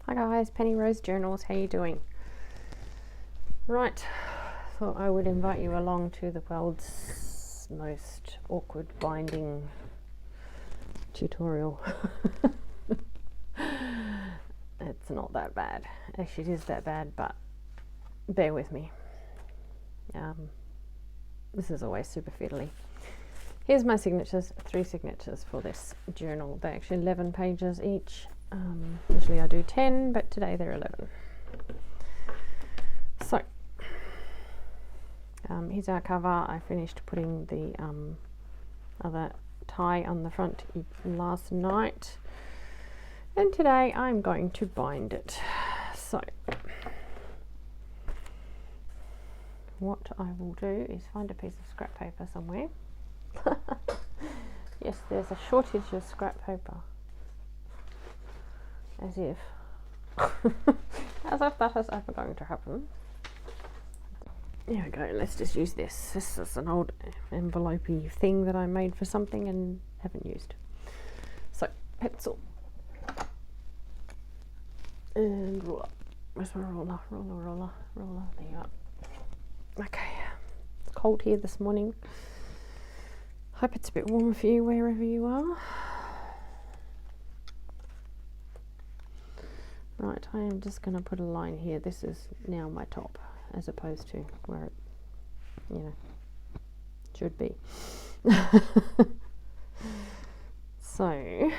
Hi guys, Penny Rose Journals, how you doing? Right, thought I would invite you along to the world's most awkward binding tutorial. It's not that bad. Actually, it is that bad, but bear with me. This is always super fiddly. Here's my signatures, 3 signatures for this journal. They're actually 11 pages each. Usually I do 10, but today they're 11. So, here's our cover. I finished putting the other tie on the front last night. And today I'm going to bind it. So, what I will do is find a piece of scrap paper somewhere. Yes, there's a shortage of scrap paper. As if that is ever going to happen. There we go, let's just use this. This is an old envelope-y thing that I made for something and haven't used. So, pencil. And ruler. Where's my ruler? Ruler. There you are. Okay, it's cold here this morning. Hope it's a bit warmer for you wherever you are. Right, I am just going to put a line here. This is now my top, as opposed to where it, should be. So,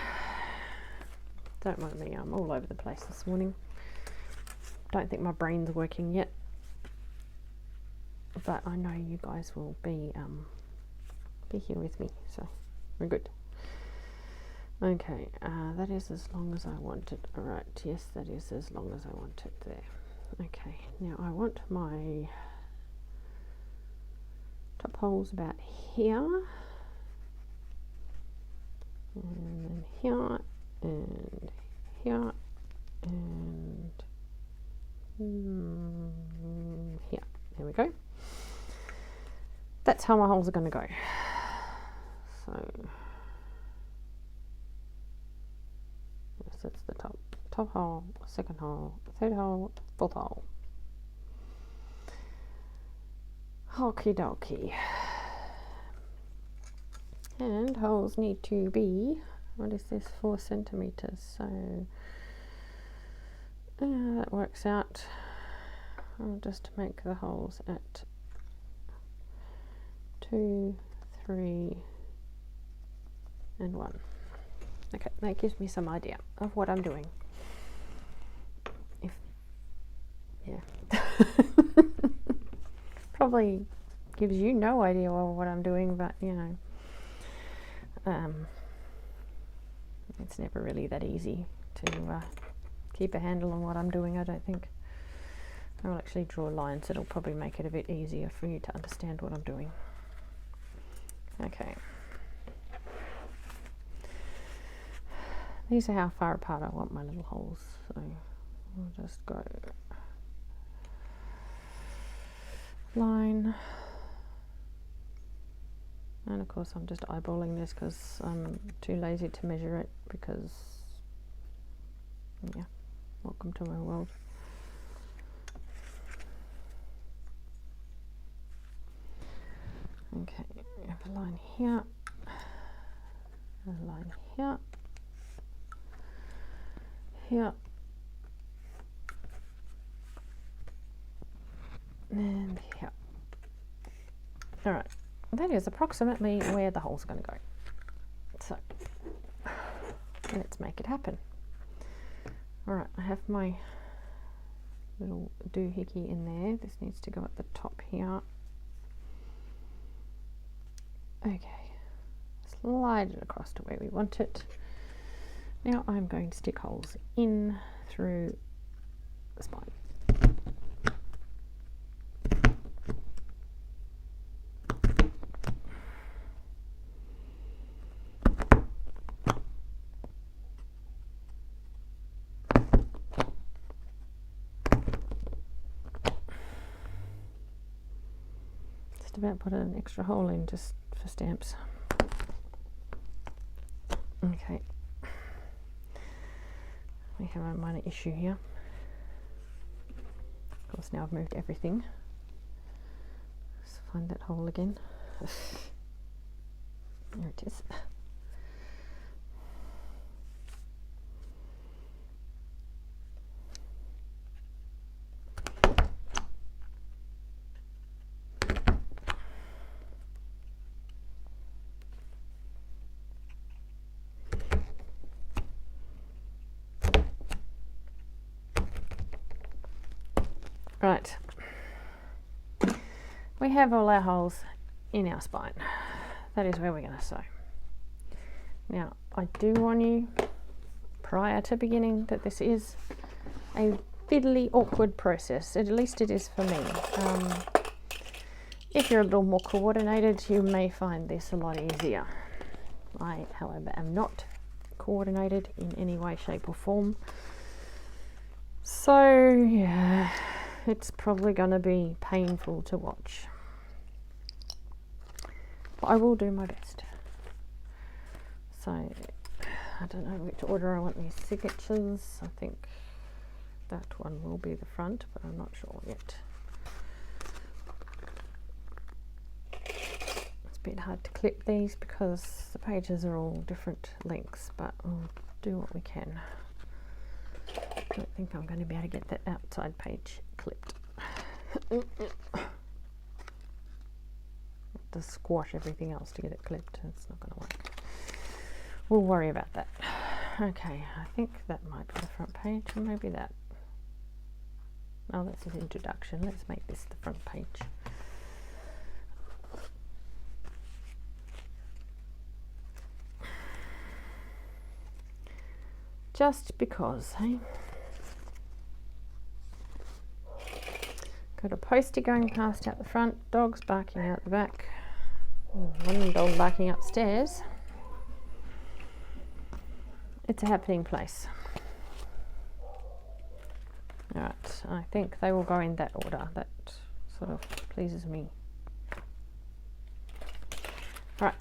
don't mind me, I'm all over the place this morning. Don't think my brain's working yet, but I know you guys will be here with me, so we're good. Okay, that is as long as I want it. Alright, yes, that is as long as I want it there. Okay, now I want my top holes about here, and then here, and here, and here. There we go. That's how my holes are going to go. So, that's the top hole, second hole, third hole, fourth hole. Okie dokie. And holes need to be, what is this, 4 centimeters, so that works out. I'll just make the holes at 2, 3 and 1. Okay, that gives me some idea of what I'm doing. Probably gives you no idea of what I'm doing, but it's never really that easy to keep a handle on what I'm doing, I don't think. I'll actually draw lines, it'll probably make it a bit easier for you to understand what I'm doing. Okay. These are how far apart I want my little holes, so I'll just go line, and of course I'm just eyeballing this because I'm too lazy to measure it, because welcome to my world. Okay, we have a line here, a line here, here, and here. Alright, that is approximately where the holes are going to go. So, let's make it happen. Alright, I have my little doohickey in there. This needs to go at the top here. Okay, slide it across to where we want it. Now I'm going to stick holes in through the spine. Just about put an extra hole in just for stamps. Okay. we have a minor issue here. Of course, now I've moved everything. Let's find that hole again. There it is. Right, we have all our holes in our spine. That is where we're going to sew. Now, I do warn you prior to beginning that this is a fiddly, awkward process. At least it is for me. If you're a little more coordinated, you may find this a lot easier. I, however, am not coordinated in any way, shape or form. So, yeah, it's probably going to be painful to watch. But I will do my best. So, I don't know which order I want these signatures. I think that one will be the front, but I'm not sure yet. It's a bit hard to clip these because the pages are all different lengths, but we'll do what we can. I don't think I'm going to be able to get that outside page clipped. To squash everything else to get it clipped. It's not going to work. We'll worry about that. Okay, I think that might be the front page, or maybe that. Oh, that's his introduction. Let's make this the front page. Just because, hey? Got a poster going past out the front, dogs barking out the back. One dog barking upstairs. It's a happening place. Alright, I think they will go in that order. That sort of pleases me. Alright.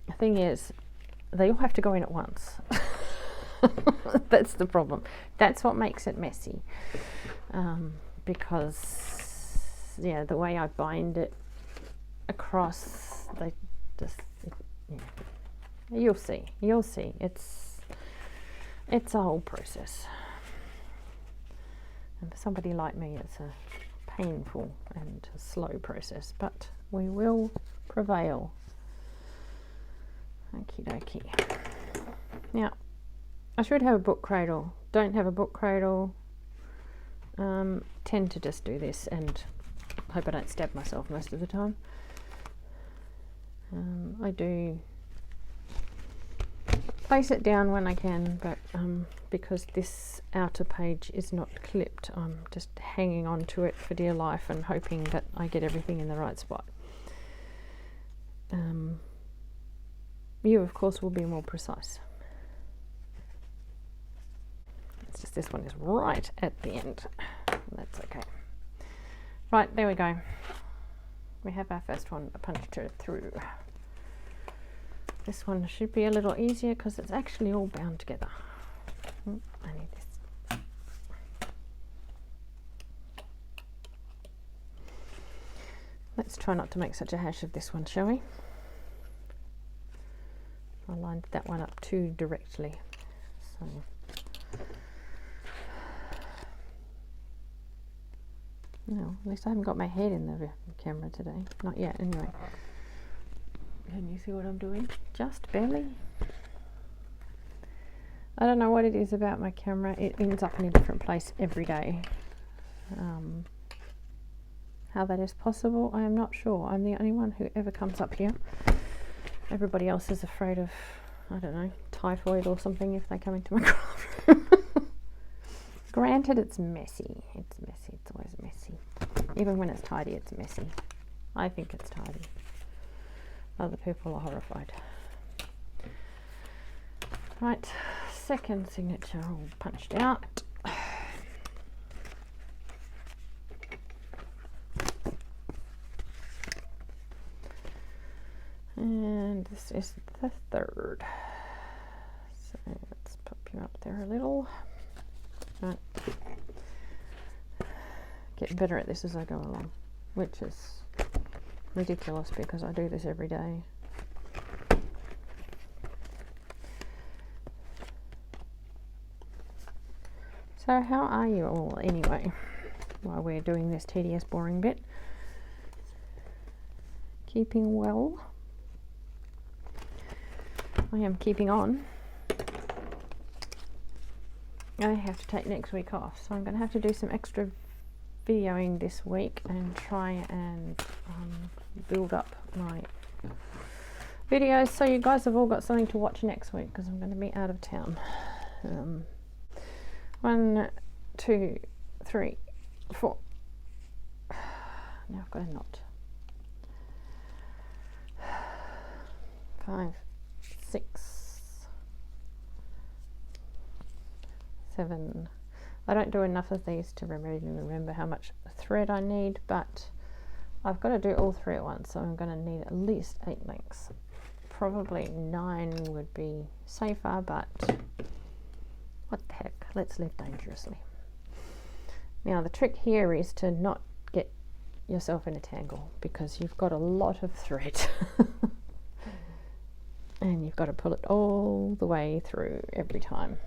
The thing is, they all have to go in at once. That's the problem. That's what makes it messy. Because, yeah, the way I bind it across, they just, yeah. You'll see. It's a whole process. And for somebody like me, it's a painful and a slow process, but we will prevail. Okie dokie. Now, I should have a book cradle. Don't have a book cradle. Tend to just do this and hope I don't stab myself most of the time. I do place it down when I can, but because this outer page is not clipped, I'm just hanging on to it for dear life and hoping that I get everything in the right spot. You, of course, will be more precise. It's just this one is right at the end. That's okay. Right, there we go. We have our first one punched through. This one should be a little easier because it's actually all bound together. I need this. Let's try not to make such a hash of this one, shall we? I lined that one up too directly. So no, at least I haven't got my head in the camera today. Not yet, anyway. Can you see what I'm doing? Just barely. I don't know what it is about my camera. It ends up in a different place every day. How that is possible, I am not sure. I'm the only one who ever comes up here. Everybody else is afraid of, I don't know, typhoid or something if they come into my craft room. Granted, it's messy. It's messy. It's always messy. Even when it's tidy, it's messy. I think it's tidy. Other people are horrified. Right, second signature all punched out. And this is the third. So let's put her a little. Right. Get better at this as I go along, which is ridiculous because I do this every day. So how are you all anyway, while we're doing this tedious, boring bit? Keeping well? I am keeping on. I have to take next week off, so I'm going to have to do some extra videoing this week and try and build up my videos so you guys have all got something to watch next week, because I'm going to be out of town. 1, 2, 3, 4. Now I've got a knot. 5, 6, 7. I don't do enough of these to really remember how much thread I need, but I've got to do all 3 at once, so I'm going to need at least 8 links. Probably 9 would be safer, but what the heck, let's live dangerously. Now the trick here is to not get yourself in a tangle, because you've got a lot of thread and you've got to pull it all the way through every time.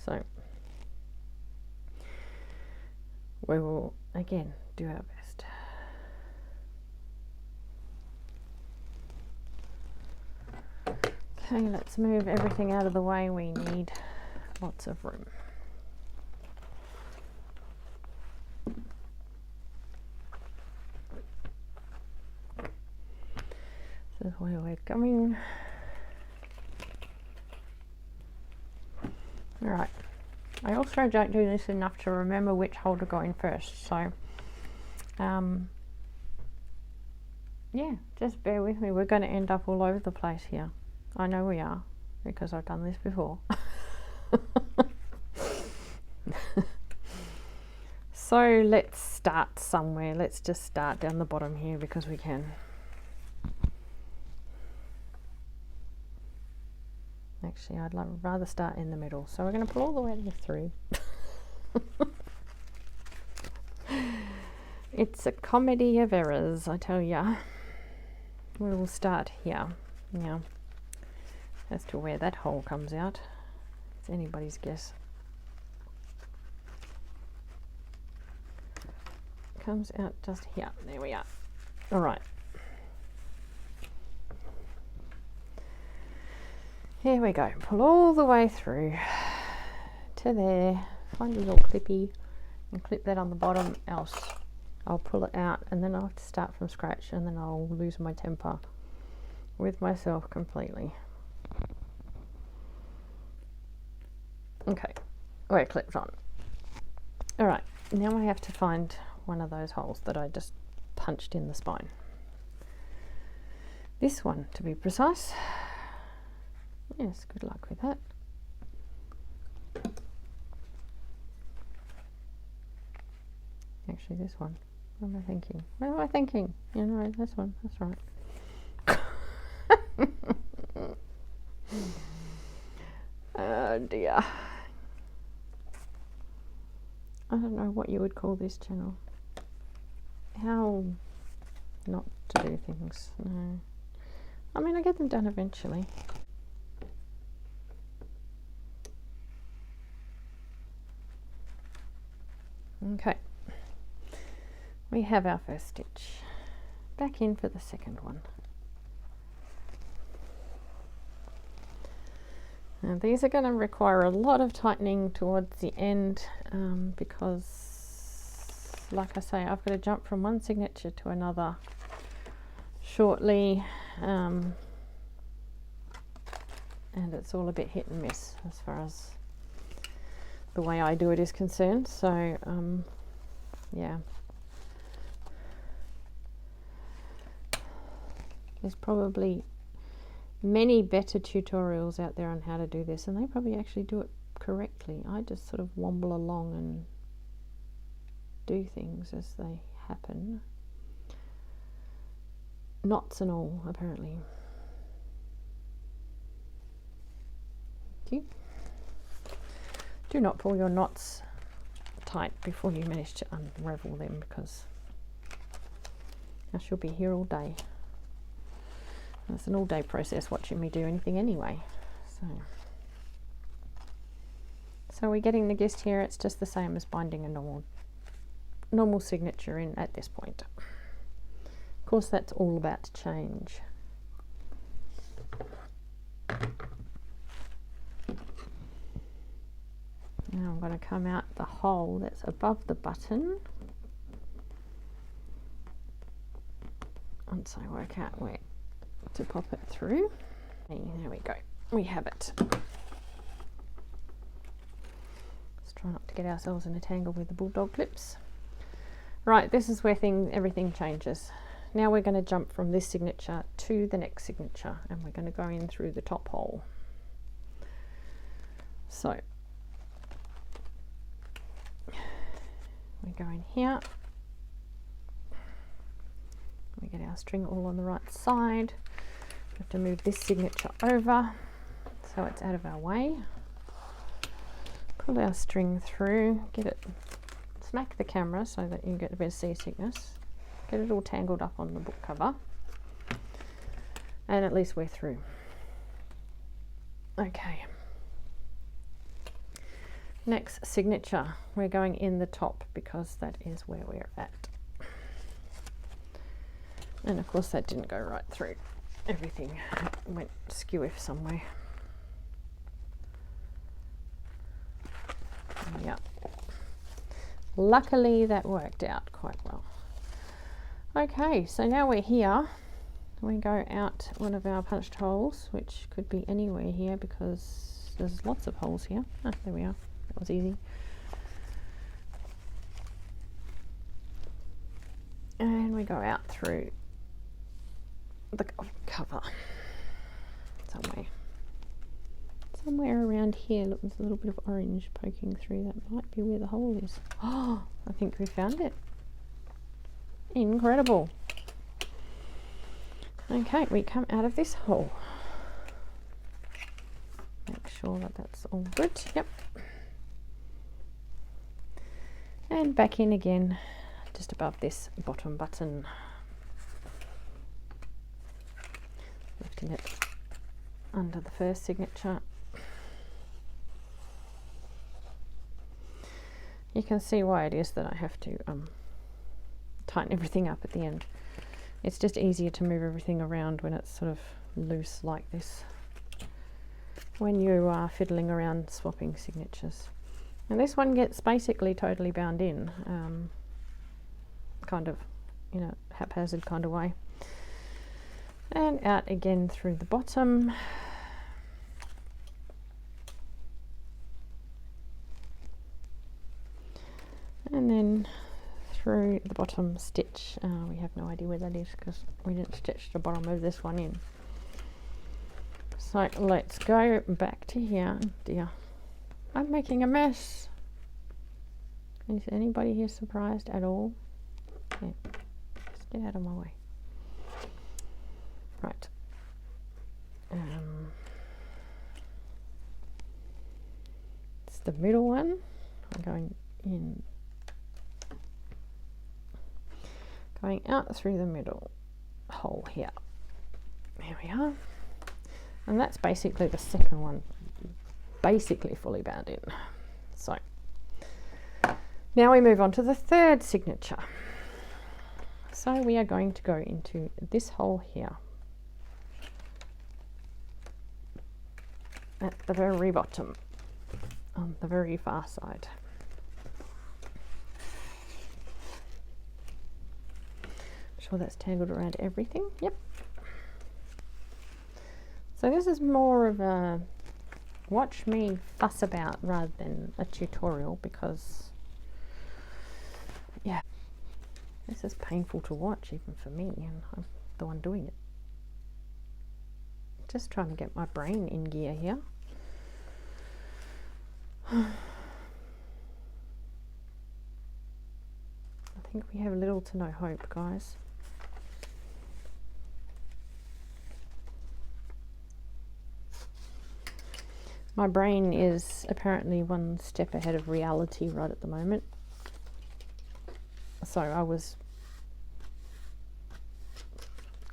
So we will again do our best. Okay, let's move everything out of the way. We need lots of room. This is where we're going. Alright. I also don't do this enough to remember which hole to go in first, so yeah, just bear with me. We're going to end up all over the place here. I know we are, because I've done this before. So let's start somewhere. Let's just start down the bottom here because we can. Actually, I'd rather start in the middle. So we're going to pull all the way through. It's a comedy of errors, I tell ya. We will start here. Now, as to where that hole comes out, it's anybody's guess. Comes out just here. There we are. All right. Here we go. Pull all the way through to there. Find a little clippy and clip that on the bottom, else I'll pull it out and then I'll have to start from scratch, and then I'll lose my temper with myself completely. Okay, we're clipped on. All right, now I have to find one of those holes that I just punched in the spine. This one, to be precise. Yes, good luck with that. Actually, this one. What am I thinking? What am I thinking? You know, this one. That's right. Oh dear. I don't know what you would call this channel. How not to do things. No. I mean, I get them done eventually. Okay. We have our first stitch. Back in for the second one. Now these are going to require a lot of tightening towards the end because, like I say, I've got to jump from one signature to another shortly, and it's all a bit hit and miss as far as the way I do it is concerned. So yeah, there's probably many better tutorials out there on how to do this, and they probably actually do it correctly. I just sort of womble along and do things as they happen. Knots and all, apparently. Thank you. Do not pull your knots tight before you manage to unravel them, because I shall be here all day. It's an all-day process watching me do anything anyway. So we're getting the gist here. It's just the same as binding a normal signature in at this point. Of course, that's all about to change. Now I'm going to come out the hole that's above the button once I work out where to pop it through. There we go, we have it. Let's try not to get ourselves in a tangle with the bulldog clips. Right, this is where everything changes. Now we're going to jump from this signature to the next signature, and we're going to go in through the top hole. So we go in here, we get our string all on the right side. We have to move this signature over so it's out of our way. Pull our string through, get it, smack the camera so that you get a bit of seasickness. Get it all tangled up on the book cover, and at least we're through. Okay. Next signature, we're going in the top because that is where we're at. And of course that didn't go right through. Everything went skew somewhere. Yeah. Luckily that worked out quite well. Okay, so now we're here. We go out one of our punched holes, which could be anywhere here because there's lots of holes here. Ah, there we are. That was easy. And we go out through the cover somewhere around here. Look, there's a little bit of orange poking through. That might be where the hole is. Oh, I think we found it. Incredible. Okay, we come out of this hole. Make sure that that's all good. Yep. And back in again, just above this bottom button. Lifting it under the first signature. You can see why it is that I have to tighten everything up at the end. It's just easier to move everything around when it's sort of loose like this, when you are fiddling around swapping signatures. And this one gets basically totally bound in, kind of, you know, haphazard kind of way. And out again through the bottom. And then through the bottom stitch. We have no idea where that is because we didn't stitch the bottom of this one in. So let's go back to here. Oh dear, I'm making a mess. Is anybody here surprised at all? Yeah. Just get out of my way. Right. It's the middle one. I'm going in. Going out through the middle hole here. There we are. And that's basically the second one, basically fully bound in. So now we move on to the third signature. So we are going to go into this hole here at the very bottom, on the very far side. Sure that's tangled around everything. Yep. So this is more of a watch me fuss about rather than a tutorial, because yeah, this is painful to watch even for me, and I'm the one doing it. Just trying to get my brain in gear here. I think we have little to no hope, guys. My brain is apparently one step ahead of reality right at the moment. So I was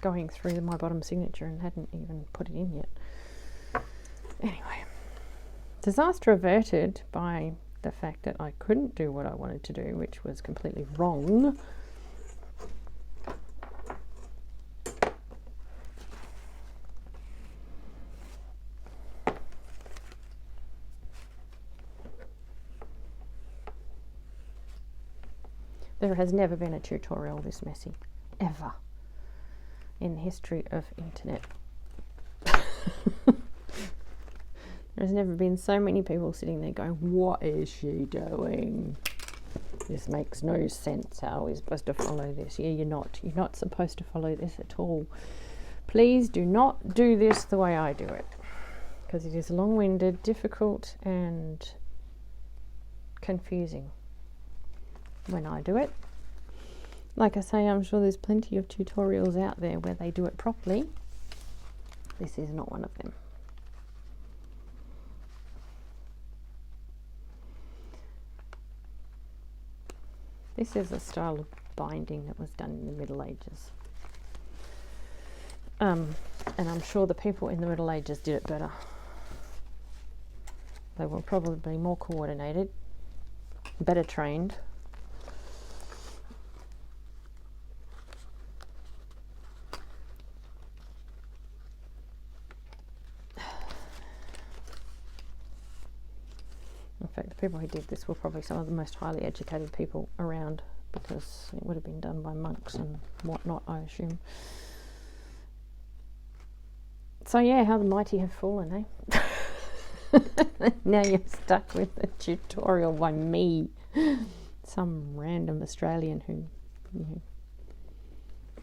going through my bottom signature and hadn't even put it in yet. Anyway, disaster averted by the fact that I couldn't do what I wanted to do, which was completely wrong. There has never been a tutorial this messy, ever, in the history of internet. There's never been so many people sitting there going, what is she doing? This makes no sense. How are we supposed to follow this? Yeah, you're not. You're not supposed to follow this at all. Please do not do this the way I do it, because it is long-winded, difficult, and confusing when I do it. Like I say, I'm sure there's plenty of tutorials out there where they do it properly. This is not one of them. This is a style of binding that was done in the Middle Ages. And I'm sure the people in the Middle Ages did it better. They were probably more coordinated, better trained. In fact, the people who did this were probably some of the most highly educated people around, because it would have been done by monks and whatnot, I assume. So yeah, how the mighty have fallen, eh? Now you're stuck with a tutorial by me, some random Australian who, you know,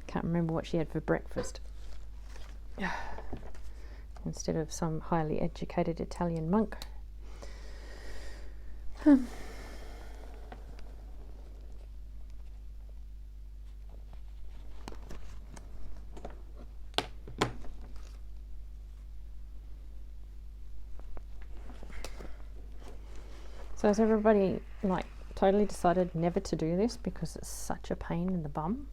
can't remember what she had for breakfast, instead of some highly educated Italian monk. So has everybody like totally decided never to do this because it's such a pain in the bum?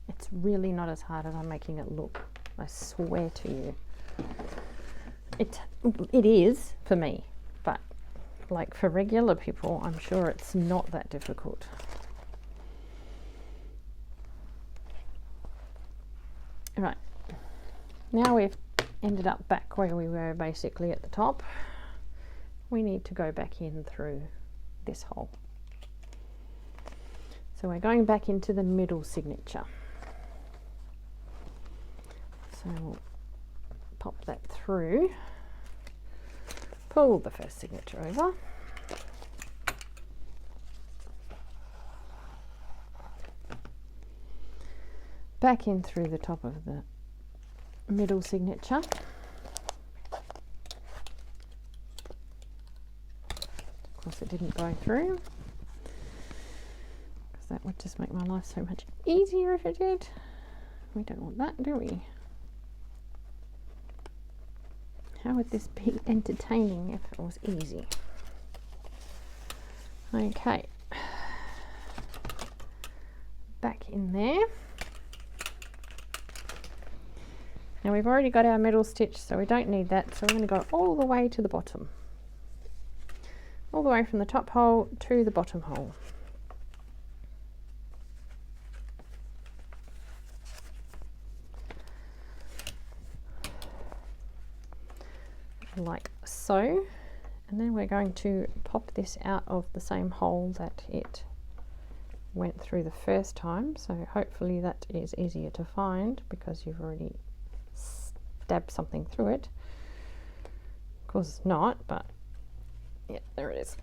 It's really not as hard as I'm making it look. I swear to you. It is for me, but like for regular people, I'm sure it's not that difficult. Right, now we've ended up back where we were basically at the top. We need to go back in through this hole. So we're going back into the middle signature. So we'll pop that through, pull the first signature over, back in through the top of the middle signature. Of course, it didn't go through, because that would just make my life so much easier if it did. We don't want that, do we? How would this be entertaining if it was easy? Okay, back in there. Now we've already got our middle stitch, so we don't need that. So we're going to go all the way to the bottom. All the way from the top hole to the bottom hole. Like so. And then we're going to pop this out of the same hole that it went through the first time. So hopefully that is easier to find because you've already stabbed something through it. Of course it's not, but yeah, there it is.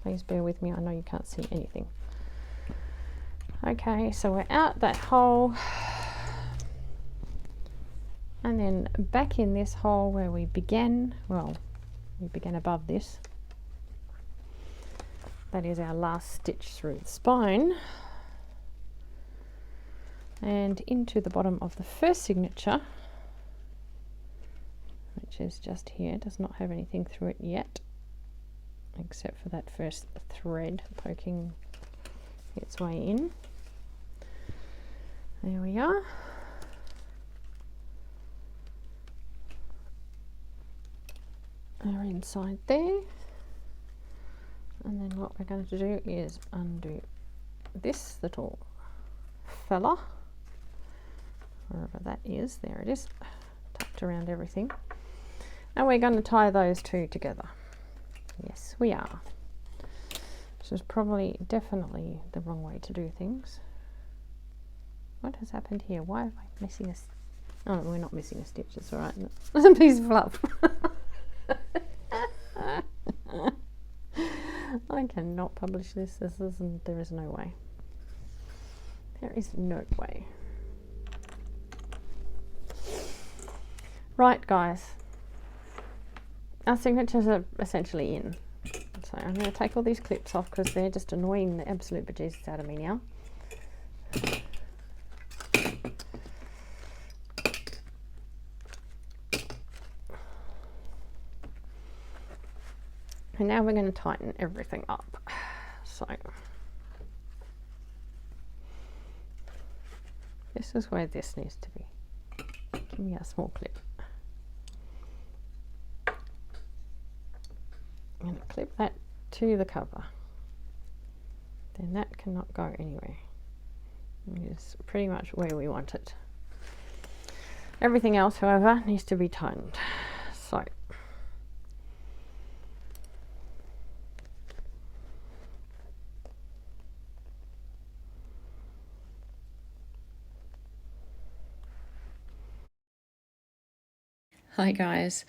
Please bear with me, I know you can't see anything. Okay, so we're out that hole, and then back in this hole where we began. Well, we began above this. That is our last stitch through the spine. and into the bottom of the first signature, which is just here. It does not have anything through it yet, except for that first thread poking its way in. There we are. Our inside there. And then what we're going to do is undo this little fella, wherever that is. There it is, tucked around everything. And we're going to tie those two together. Yes, we are. This is probably definitely the wrong way to do things. What has happened here? Why am I missing a... Oh, we're not missing a stitch, it's all right. It's a piece of fluff. I cannot publish this. There is no way. There is no way. Right, guys. Our signatures are essentially in. So I'm going to take all these clips off because they're just annoying the absolute bejesus out of me now. And now we're going to tighten everything up. So this is where this needs to be. Give me a small clip. I'm going to clip that to the cover. Then that cannot go anywhere. It is pretty much where we want it. Everything else, however, needs to be tightened. So hi guys.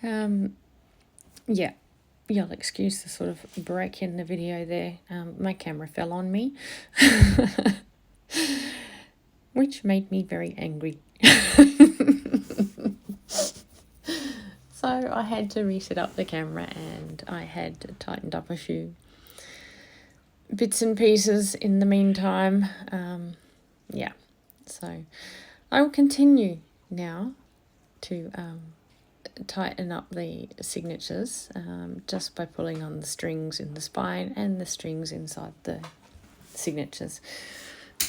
Yeah, you'll excuse the sort of break in the video there. My camera fell on me, which made me very angry. So I had to reset up the camera and I had tightened up a few bits and pieces in the meantime. Yeah, so I will continue now to tighten up the signatures just by pulling on the strings in the spine and the strings inside the signatures.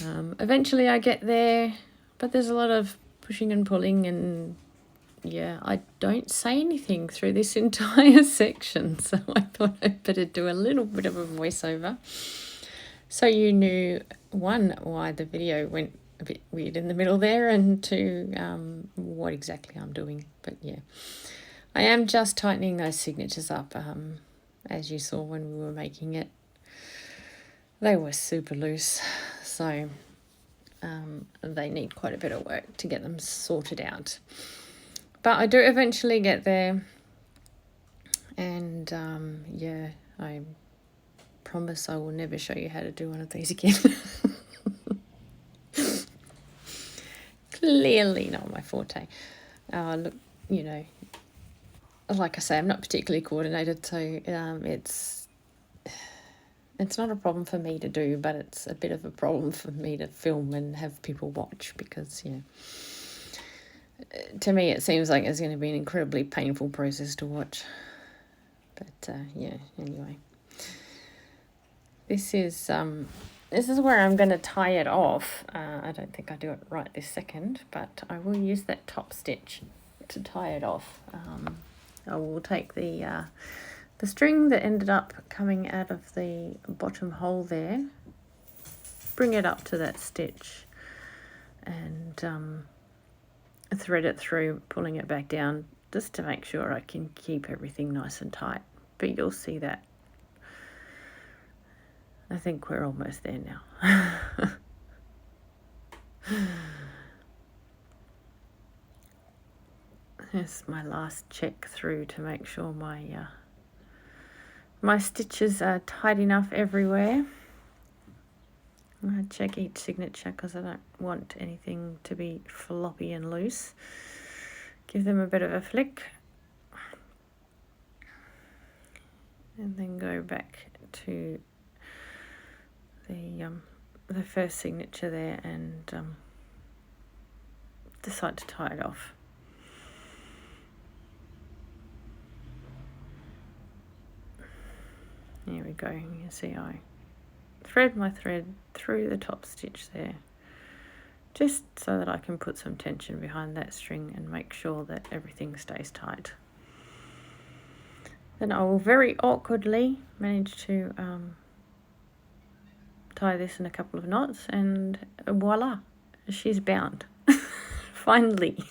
Eventually I get there, but there's a lot of pushing and pulling, and yeah, I don't say anything through this entire section, so I thought I'd better do a little bit of a voiceover so you knew, one, why the video went a bit weird in the middle there, and two, what exactly I'm doing. But yeah, I am just tightening those signatures up. As you saw when we were making it, they were super loose, so they need quite a bit of work to get them sorted out. But I do eventually get there, and yeah, I promise I will never show you how to do one of these again. Clearly not my forte. Look, you know, like I say, I'm not particularly coordinated, so it's not a problem for me to do, but it's a bit of a problem for me to film and have people watch, because, you know, to me it seems like it's going to be an incredibly painful process to watch. But yeah, anyway, this is where I'm going to tie it off. I don't think I do it right this second, but I will use that top stitch to tie it off. I will take the string that ended up coming out of the bottom hole there, bring it up to that stitch, and thread it through, pulling it back down just to make sure I can keep everything nice and tight. But you'll see that. I think we're almost there now. Here's my last check through to make sure my stitches are tight enough everywhere. I'm going to check each signature because I don't want anything to be floppy and loose. Give them a bit of a flick. And then go back to the first signature there and decide to tie it off. Here we go. You see I thread my thread through the top stitch there, just so that I can put some tension behind that string and make sure that everything stays tight. Then I will very awkwardly manage to tie this in a couple of knots, and voila, she's bound. Finally.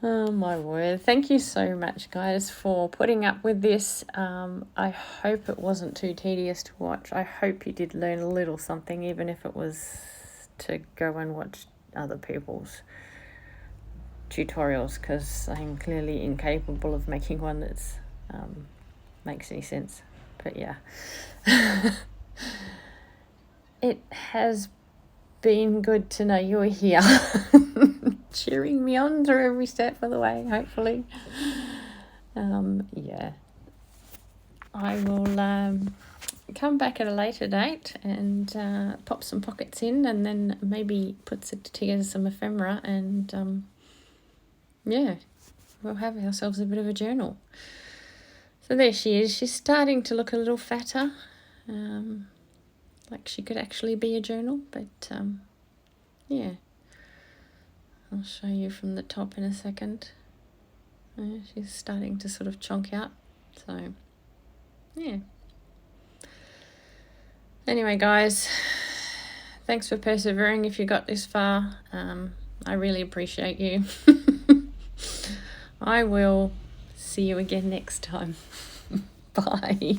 Oh my word. Thank you so much, guys, for putting up with this. I hope it wasn't too tedious to watch. I hope you did learn a little something, even if it was to go and watch other people's tutorials, because I'm clearly incapable of making one that's makes any sense. But yeah. It has been good to know you're here. Cheering me on through every step of the way, hopefully. Yeah. I will come back at a later date and pop some pockets in, and then maybe put together some ephemera, and yeah, we'll have ourselves a bit of a journal. So there she is. She's starting to look a little fatter, like she could actually be a journal, but yeah. I'll show you from the top in a second. She's starting to sort of chonk out, so yeah. Anyway, guys, thanks for persevering if you got this far. I really appreciate you. I will see you again next time. Bye.